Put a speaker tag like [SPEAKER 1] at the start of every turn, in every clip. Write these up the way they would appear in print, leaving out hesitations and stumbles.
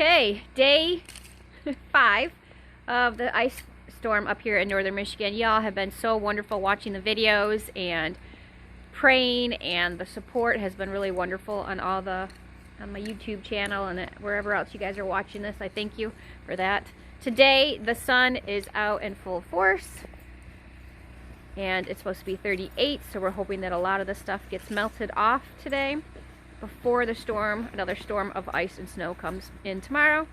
[SPEAKER 1] Okay, day 5 of the ice storm up here in northern Michigan. Y'all have been so wonderful watching the videos and praying, and the support has been really wonderful on my YouTube channel and wherever else you guys are watching this. I thank you for that. Today the sun is out in full force and it's supposed to be 38, so we're hoping that a lot of the stuff gets melted off today before the storm, another storm of ice and snow comes in tomorrow.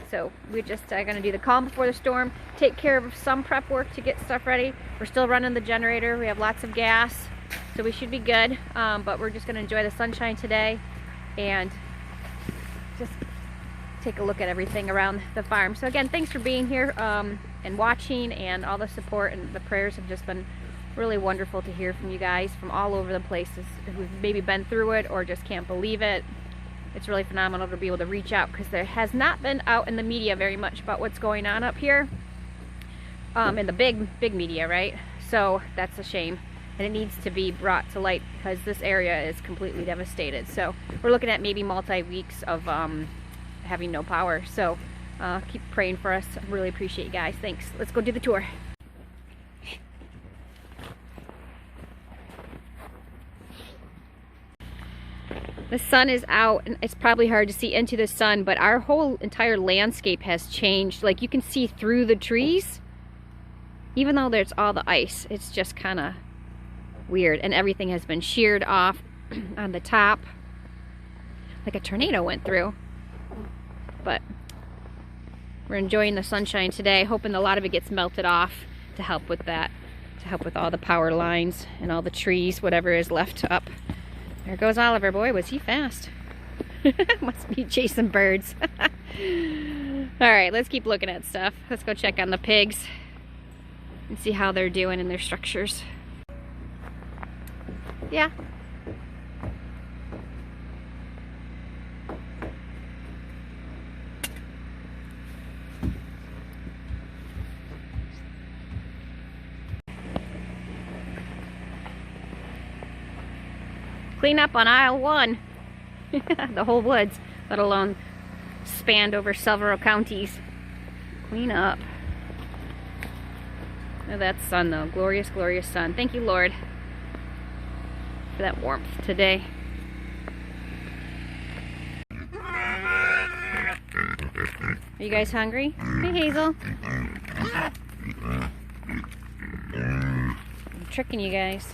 [SPEAKER 1] So we're just going to do the calm before the storm, take care of some prep work to get stuff ready. We're still running the generator. We have lots of gas, so we should be good. But we're just going to enjoy the sunshine today and just take a look at everything around the farm. So again, thanks for being here and watching, and all the support and the prayers have just been really wonderful to hear from you guys from all over the places who've maybe been through it or just can't believe it. It's really phenomenal to be able to reach out, because there has not been out in the media very much about what's going on up here in the big media, right? So that's a shame, and it needs to be brought to light because this area is completely devastated. So we're looking at maybe multi-weeks of having no power. So keep praying for us. I really appreciate you guys. Thanks. Let's go do the tour. The sun is out, and it's probably hard to see into the sun, but our whole entire landscape has changed. Like, you can see through the trees, even though there's all the ice. It's just kind of weird, and everything has been sheared off on the top, like a tornado went through. But we're enjoying the sunshine today, hoping a lot of it gets melted off to help with that, to help with all the power lines and all the trees, whatever is left up. There goes Oliver. Boy, was he fast. Must be chasing birds. Alright, let's keep looking at stuff. Let's go check on the pigs and see how they're doing in their structures. Yeah. Clean up on aisle 1. The whole woods, let alone spanned over several counties. Clean up. Oh, that sun though, glorious, glorious sun. Thank you, Lord, for that warmth today. Are you guys hungry? Hey, Hazel. I'm tricking you guys.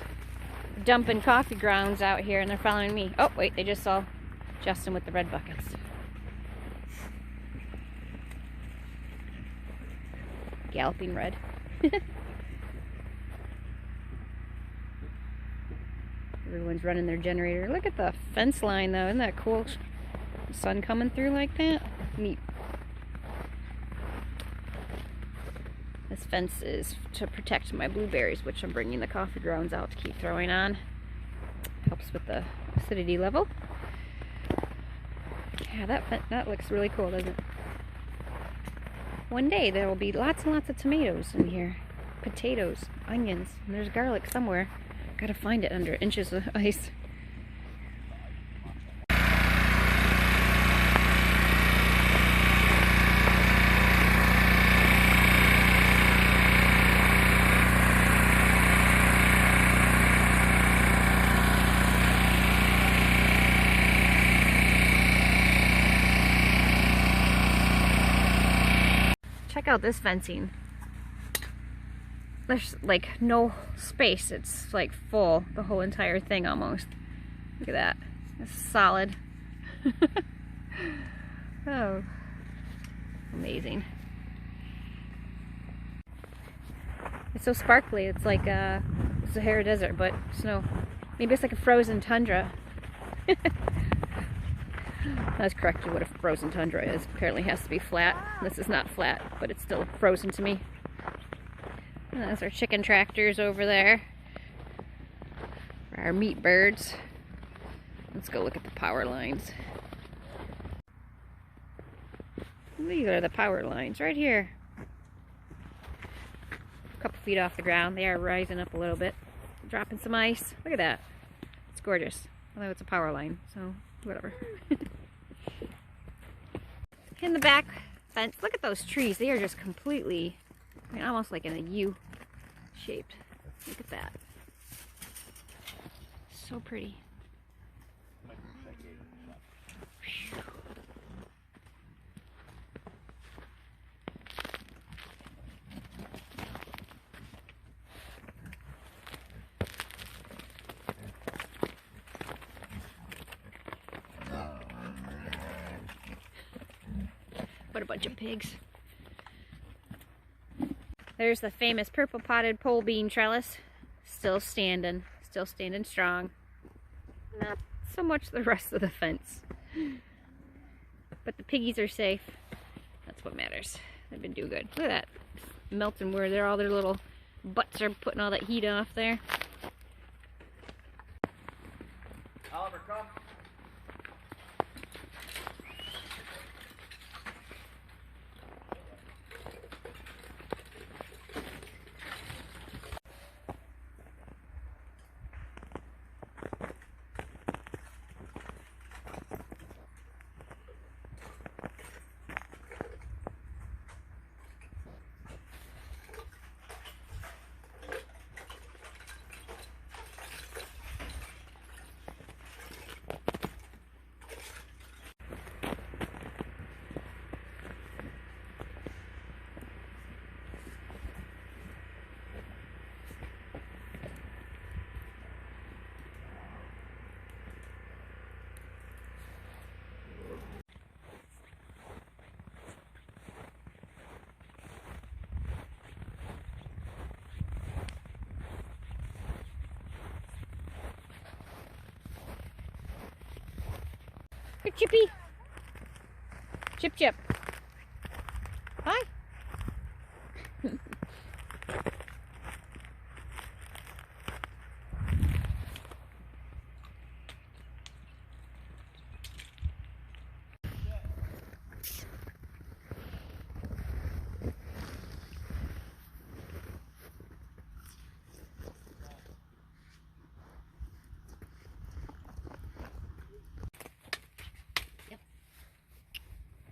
[SPEAKER 1] Dumping coffee grounds out here, and they're following me. Oh wait, they just saw Justin with the red buckets. Galloping red. Everyone's running their generator. Look at the fence line though, isn't that cool? Sun coming through like that. Neat. This fence is to protect my blueberries, which I'm bringing the coffee grounds out to keep throwing on. Helps with the acidity level. Yeah, that looks really cool, doesn't it? One day there will be lots and lots of tomatoes in here. Potatoes, onions, and there's garlic somewhere. Gotta find it under inches of ice. Check out this fencing. There's like no space. It's like full, the whole entire thing almost. Look at that. It's solid. Oh, amazing. It's so sparkly. It's like Sahara Desert, but snow. Maybe it's like a frozen tundra. That's correctly what a frozen tundra is. Apparently it has to be flat. This is not flat, but it's still frozen to me. And those are chicken tractors over there. For our meat birds. Let's go look at the power lines. These are the power lines right here. A couple feet off the ground. They are rising up a little bit. Dropping some ice. Look at that. It's gorgeous. Although it's a power line, so whatever. in the back fence. Look at those trees. They are just completely, I mean, almost like in a U shaped. Look at that. So pretty. What a bunch of pigs. There's the famous purple potted pole bean trellis. Still standing strong. Not so much the rest of the fence. But the piggies are safe. That's what matters. They've been doing good. Look at that. Melting where they're all their little butts are putting all that heat off there.
[SPEAKER 2] Oliver, come.
[SPEAKER 1] Here, Chippy. Chip, Chip. Hi.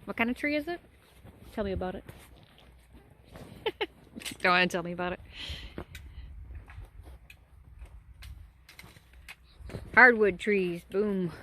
[SPEAKER 1] What kind of tree is it? Tell me about it. Don't want to tell me about it. Hardwood trees, boom.